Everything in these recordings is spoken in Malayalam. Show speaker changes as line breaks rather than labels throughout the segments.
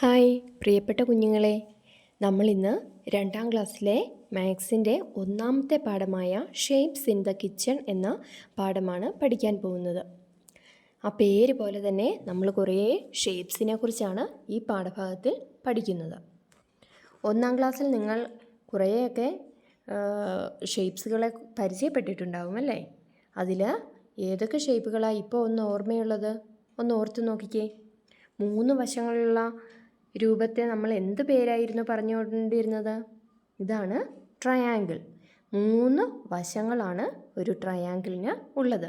ഹായ് പ്രിയപ്പെട്ട കുഞ്ഞുങ്ങളെ, നമ്മളിന്ന് 2ാം ക്ലാസ്സിലെ മാത്സിൻ്റെ ഒന്നാമത്തെ പാഠമായ ഷേപ്സ് ഇൻ ദ കിച്ചൺ എന്ന പാഠമാണ് പഠിക്കാൻ പോകുന്നത്. ആ പേര് പോലെ തന്നെ നമ്മൾ കുറേ ഷേപ്സിനെ കുറിച്ചാണ് ഈ പാഠഭാഗത്തിൽ പഠിക്കുന്നത്. 1ാം ക്ലാസ്സിൽ നിങ്ങൾ കുറേയൊക്കെ ഷേപ്സുകളെ പരിചയപ്പെട്ടിട്ടുണ്ടാവും അല്ലേ? അതിൽ ഏതൊക്കെ ഷേപ്പുകളാണ് ഇപ്പോൾ ഒന്ന് ഓർമ്മയുള്ളത്? ഒന്ന് ഓർത്ത് നോക്കിക്കേ. 3 വശങ്ങളുള്ള രൂപത്തെ നമ്മൾ എന്ത് പേരായിരുന്നു പറഞ്ഞുകൊണ്ടിരുന്നത്? ഇതാണ് ട്രയാങ്കിൾ. 3 വശങ്ങളാണ് ഒരു ട്രയാങ്കിളിന് ഉള്ളത്.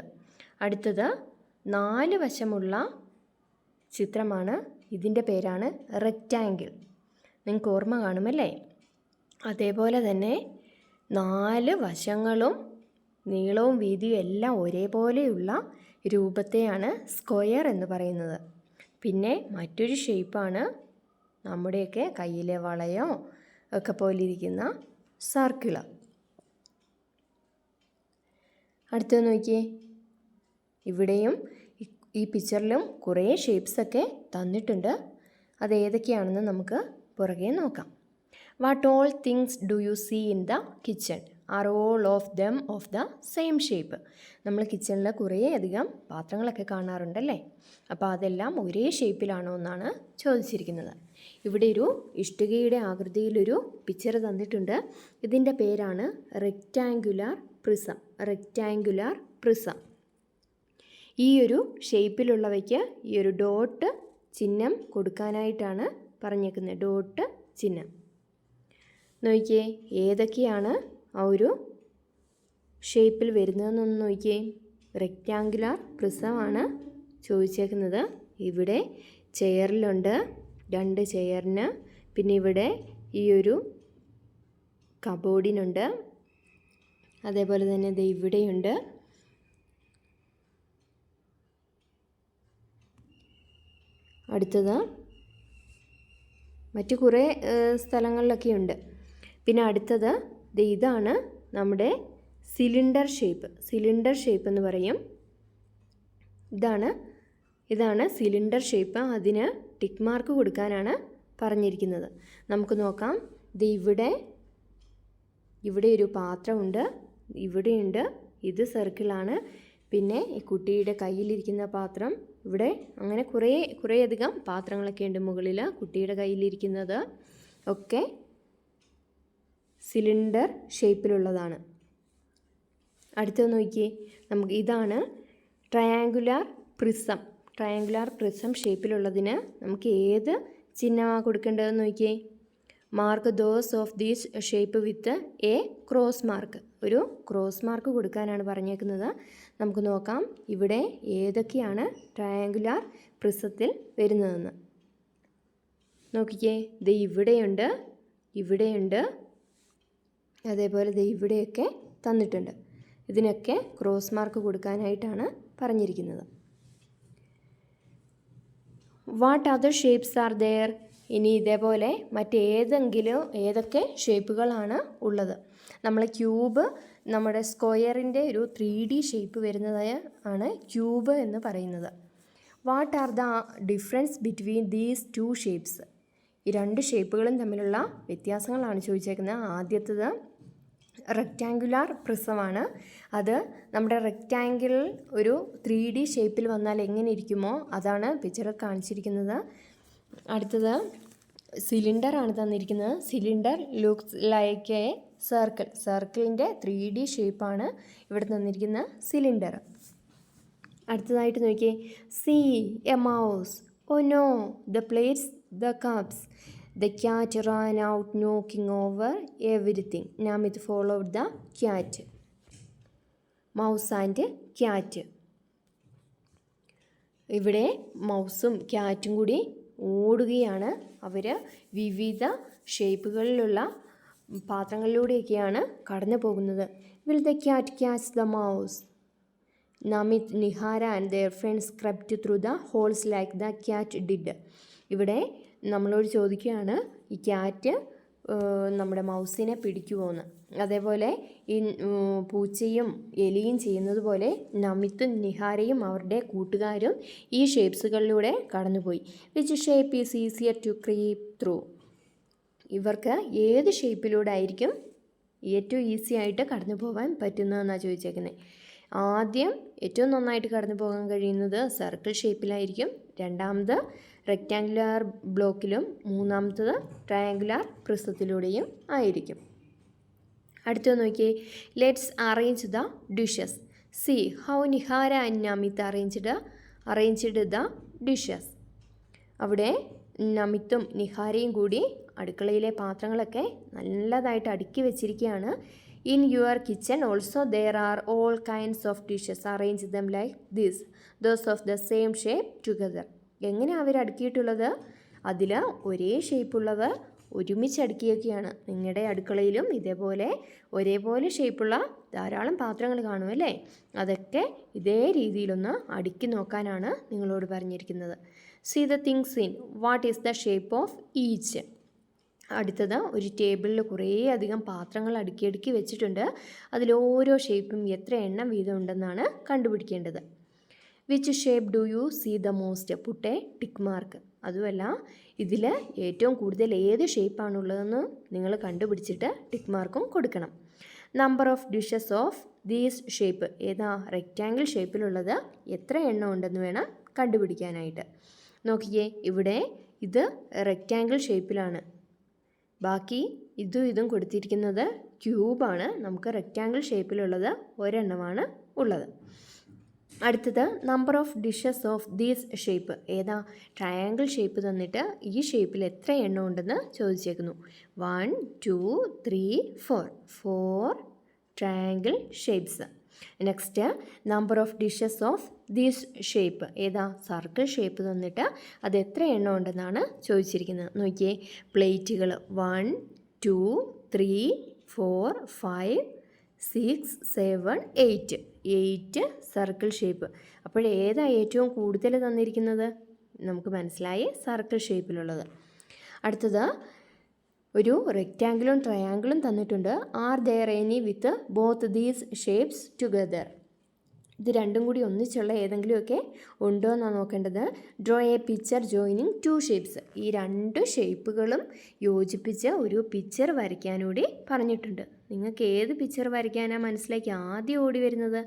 അടുത്തത് 4 വശമുള്ള ചിത്രമാണ്. ഇതിൻ്റെ പേരാണ് റെക്റ്റാങ്കിൾ. നിങ്ങൾക്ക് ഓർമ്മ കാണുമല്ലേ? അതേപോലെ തന്നെ 4 വശങ്ങളും നീളവും വീതിയും എല്ലാം ഒരേപോലെയുള്ള രൂപത്തെയാണ് സ്ക്വയർ എന്ന് പറയുന്നത്. പിന്നെ മറ്റൊരു ഷേപ്പാണ് നമ്മുടെയൊക്കെ കയ്യിലെ വളയോ ഒക്കെ പോലെ ഇരിക്കുന്ന സർക്കിള്. അടുത്തത് നോക്കിയേ, ഇവിടെയും ഈ പിക്ചറിലും കുറേ ഷേപ്സൊക്കെ തന്നിട്ടുണ്ട്. അത് ഏതൊക്കെയാണെന്ന് നമുക്ക് പുറകെ നോക്കാം. What all things do you see in the kitchen? Are all of them of the same shape? നമ്മൾ കിച്ചണിൽ കുറേ അധികം പാത്രങ്ങളൊക്കെ കാണാറുണ്ടല്ലേ? അപ്പോൾ അതെല്ലാം ഒരേ ഷേപ്പിലാണോ എന്നാണ് ചോദിച്ചിരിക്കുന്നത്. ഇവിടെ ഒരു ഇഷ്ടികയുടെ ആകൃതിയിലൊരു പിക്ചർ തന്നിട്ടുണ്ട്. ഇതിൻ്റെ പേരാണ് റെക്റ്റാങ്കുലാർ പ്രിസം. Rectangular prism. ഈ ഒരു ഷേപ്പിലുള്ളവയ്ക്ക് ഈ ഒരു ഡോട്ട് ചിഹ്നം കൊടുക്കാനായിട്ടാണ് പറഞ്ഞേക്കുന്നത്. ഡോട്ട് ചിഹ്നം. നോക്കിയേ, ഏതൊക്കെയാണ് ആ ഒരു ഷേപ്പിൽ വരുന്നതെന്നൊന്ന് നോക്കിയേ. റെക്റ്റാങ്കുലാർ പ്രിസമാണ് ചോദിച്ചേക്കുന്നത്. ഇവിടെ ചെയറിലുണ്ട്, 2 ചെയറിന്. പിന്നെ ഇവിടെ ഈ ഒരു കബോർഡിനുണ്ട്. അതേപോലെ തന്നെ ദേ ഇവിടെയുണ്ട്. അടുത്തത് മറ്റു കുറേ സ്ഥലങ്ങളിലൊക്കെ ഉണ്ട്. പിന്നെ അടുത്തത് ഇതാണ് നമ്മുടെ സിലിണ്ടർ ഷേപ്പ്. സിലിണ്ടർ ഷേപ്പ് എന്ന് പറയും. ഇതാണ് സിലിണ്ടർ ഷേപ്പ്. അതിന് ടിക്ക് മാർക്ക് കൊടുക്കാനാണ് പറഞ്ഞിരിക്കുന്നത്. നമുക്ക് നോക്കാം. ഇവിടെ ഒരു പാത്രമുണ്ട്, ഇവിടെയുണ്ട്. ഇത് സർക്കിളാണ്. പിന്നെ ഈ കുട്ടിയുടെ കയ്യിലിരിക്കുന്ന പാത്രം ഇവിടെ. അങ്ങനെ കുറേയധികം പാത്രങ്ങളൊക്കെ ഉണ്ട് മുകളിൽ. കുട്ടിയുടെ കയ്യിലിരിക്കുന്നത് ഒക്കെ സിലിണ്ടർ ഷേപ്പിലുള്ളതാണ്. അടുത്തത് നോക്കിയേ, ഇതാണ് ട്രയാങ്കുലാർ പ്രിസം. ട്രയാങ്കുലാർ പ്രിസം ഷേപ്പിലുള്ളതിന് നമുക്ക് ഏത് ചിഹ്നമാണ് കൊടുക്കേണ്ടതെന്ന് നോക്കിയേ. Mark those of these shape with a cross mark. ഒരു ക്രോസ് മാർക്ക് കൊടുക്കാനാണ് പറഞ്ഞേക്കുന്നത്. നമുക്ക് നോക്കാം ഇവിടെ ഏതൊക്കെയാണ് ട്രയാങ്കുലാർ പ്രിസത്തിൽ വരുന്നതെന്ന്. നോക്കിക്കേ, ഇവിടെയുണ്ട്. അതേപോലെ ഇവിടെയൊക്കെ തന്നിട്ടുണ്ട്. ഇതിനൊക്കെ ക്രോസ് മാർക്ക് കൊടുക്കാനായിട്ടാണ് പറഞ്ഞിരിക്കുന്നത്. What other shapes are there? ഇനി ഇതേപോലെ ഏതൊക്കെ ഷേപ്പുകളാണ് ഉള്ളത്? നമ്മൾ ക്യൂബ്, നമ്മുടെ സ്ക്വയറിൻ്റെ ഒരു 3D ഷേപ്പ് വരുന്നത് ആണ് ക്യൂബ് എന്ന് പറയുന്നത്. What are the difference between these 2 shapes? ഈ 2 ഷേപ്പുകളും തമ്മിലുള്ള വ്യത്യാസങ്ങളാണ് ചോദിച്ചേക്കുന്നത്. ആദ്യത്തേത് റെക്റ്റാങ്കുലാർ പ്രിസമാണ്. അത് നമ്മുടെ റെക്റ്റാങ്കിൾ ഒരു 3D ഷേപ്പിൽ വന്നാൽ എങ്ങനെ ഇരിക്കുമോ അതാണ് പിക്ചറിൽ കാണിച്ചിരിക്കുന്നത്. അടുത്തത് സിലിണ്ടറാണ് തന്നിരിക്കുന്നത്. Cylinder looks like a circle. സർക്കിളിൻ്റെ 3D ഷേപ്പാണ് ഇവിടെ തന്നിരിക്കുന്ന സിലിണ്ടർ. അടുത്തതായിട്ട് നോക്കിയേ, see a mouse. Oh no, the plates, the cups. The cat ran out knocking over everything. Now it followed the cat. Mouse and cat. ഇവിടെ മൗസും ക്യാറ്റും കൂടി ഓടുകയാണ്. അവർ വിവിധ ഷേപ്പുകളിലുള്ള പാത്രങ്ങളിലൂടെയൊക്കെയാണ് കടന്നു പോകുന്നത്. Will the cat catch the mouse? Namit, Nihara and their friends crept through the holes like the cat did. ഇവിടെ നമ്മളോട് ചോദിക്കുകയാണ്, ഈ ക്യാറ്റ് നമ്മുടെ മൗസിനെ പിടിക്കുമോയെന്ന്. അതേപോലെ ഈ പൂച്ചയും എലിയും ചെയ്യുന്നത് പോലെ നമിത്തും നിഹാരയും അവരുടെ കൂട്ടുകാരും ഈ ഷേപ്സുകളിലൂടെ കടന്നുപോയി. Which shape is easier to creep through? ഇവർക്ക് ഏത് ഷേപ്പിലൂടെ ആയിരിക്കും ഏറ്റവും ഈസി ആയിട്ട് കടന്നു പോകാൻ പറ്റുന്നതെന്നാണ് ചോദിച്ചേക്കുന്നത്. ആദ്യം ഏറ്റവും നന്നായിട്ട് കടന്നു പോകാൻ കഴിയുന്നത് സർക്കിൾ ഷേപ്പിലായിരിക്കും, രണ്ടാമത് റെക്റ്റാങ്കുലർ ബ്ലോക്കിലും, മൂന്നാമത്തത് ട്രയാങ്കുലർ പ്രിസത്തിലൂടെയും ആയിരിക്കും. അടുത്തത് നോക്കിയേ. Let's arrange the dishes. See how Nihara and Namit arranged the dishes. അവിടെ നമിത്തും നിഹാരയും കൂടി അടുക്കളയിലെ പാത്രങ്ങളൊക്കെ നല്ലതായിട്ട് അടുക്കി വെച്ചിരിക്കുകയാണ്. In your kitchen also there are all kinds of dishes, arrange them like this, those of the same shape together. എങ്ങനെയാണ് അവർ അടുക്കിയിട്ടുള്ളത്? അതിൽ ഒരേ ഷേപ്പുള്ളവ ഒരുമിച്ച് അടുക്കിയൊക്കെയാണ്. നിങ്ങളുടെ അടുക്കളയിലും ഇതേപോലെ ഒരേപോലെ ഷേപ്പുള്ള ധാരാളം പാത്രങ്ങൾ കാണുമല്ലേ? അതൊക്കെ ഇതേ രീതിയിലൊന്ന് അടുക്കി നോക്കാനാണ് നിങ്ങളോട് പറഞ്ഞിരിക്കുന്നത്. See the things in what is the shape of each. അടുത്തത് ഒരു ടേബിളിൽ കുറേ അധികം പാത്രങ്ങൾ അടുക്കി വെച്ചിട്ടുണ്ട്. അതിൽ ഓരോ ഷേപ്പും എത്ര എണ്ണം വീതം ഉണ്ടെന്നാണ് കണ്ടുപിടിക്കേണ്ടത്. Which shape do you see the most? Put a tick mark. അതുമല്ല, ഇതിൽ ഏറ്റവും കൂടുതൽ ഏത് ഷേപ്പാണുള്ളതെന്ന് നിങ്ങൾ കണ്ടുപിടിച്ചിട്ട് ടിക്ക് മാർക്കും കൊടുക്കണം. Number of dishes of these shape. ഏതാ റെക്റ്റാങ്കിൾ ഷേപ്പിലുള്ളത് എത്ര എണ്ണം ഉണ്ടെന്ന് വേണം കണ്ടുപിടിക്കാനായിട്ട്. നോക്കിയേ, ഇവിടെ ഇത് റെക്റ്റാങ്കിൾ ഷേപ്പിലാണ്, ബാക്കി ഇതും കൊടുത്തിരിക്കുന്നത് ക്യൂബാണ്. നമുക്ക് റെക്റ്റാങ്കിൾ ഷേപ്പിലുള്ളത് ഒരെണ്ണമാണ് ഉള്ളത്. അടുത്തത് number of dishes of these shape. ഏതാ ട്രയാങ്കിൾ ഷേപ്പ് തന്നിട്ട് ഈ ഷേപ്പിൽ എത്ര എണ്ണം ഉണ്ടെന്ന് ചോദിച്ചേക്കുന്നു. 1 2 3 4 triangle shapes. Next number of dishes of these shape. ഏതാ സർക്കിൾ ഷേപ്പ് തന്നിട്ട് അത് എത്ര എണ്ണം ഉണ്ടെന്നാണ് ചോദിച്ചിരിക്കുന്നത്. നോക്കിയേ, പ്ലേറ്റുകൾ 1 2 3 4 5 6 7 8 സർക്കിൾ ഷേപ്പ്. അപ്പോഴേതാ ഏറ്റവും കൂടുതൽ തന്നിരിക്കുന്നത്? നമുക്ക് മനസ്സിലായി, സർക്കിൾ ഷേപ്പിലുള്ളത്. അടുത്തത് ഒരു റെക്റ്റാങ്കിളും ട്രയാങ്കിളും തന്നിട്ടുണ്ട്. Are there any with both these shapes together. ഇത് രണ്ടും കൂടി ഒന്നിച്ചുള്ള ഏതെങ്കിലുമൊക്കെ ഉണ്ടോ എന്നാണ് നോക്കേണ്ടത്. Draw a picture joining 2 shapes. ഈ 2 ഷേപ്പുകളും യോജിപ്പിച്ച് ഒരു പിക്ചർ വരയ്ക്കാനൂടി പറഞ്ഞിട്ടുണ്ട്. നിങ്ങൾക്ക് ഏത് പിക്ചർ വരയ്ക്കാനാണ് മനസ്സിലേക്ക് ആദ്യം ഓടി വരുന്നത്?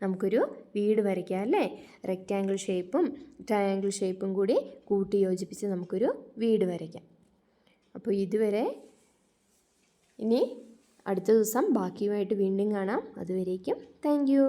നമുക്കൊരു വീട് വരയ്ക്കാം അല്ലേ? റെക്റ്റാങ്കിൾ ഷേപ്പും ട്രയാങ്കിൾ ഷേപ്പും കൂടി കൂട്ടി യോജിപ്പിച്ച് നമുക്കൊരു വീട് വരയ്ക്കാം. അപ്പോൾ ഇതുവരെ, ഇനി അടുത്ത ദിവസം ബാക്കിയുമായിട്ട് വീണ്ടും കാണാം. അതുവരേക്കും താങ്ക് യു.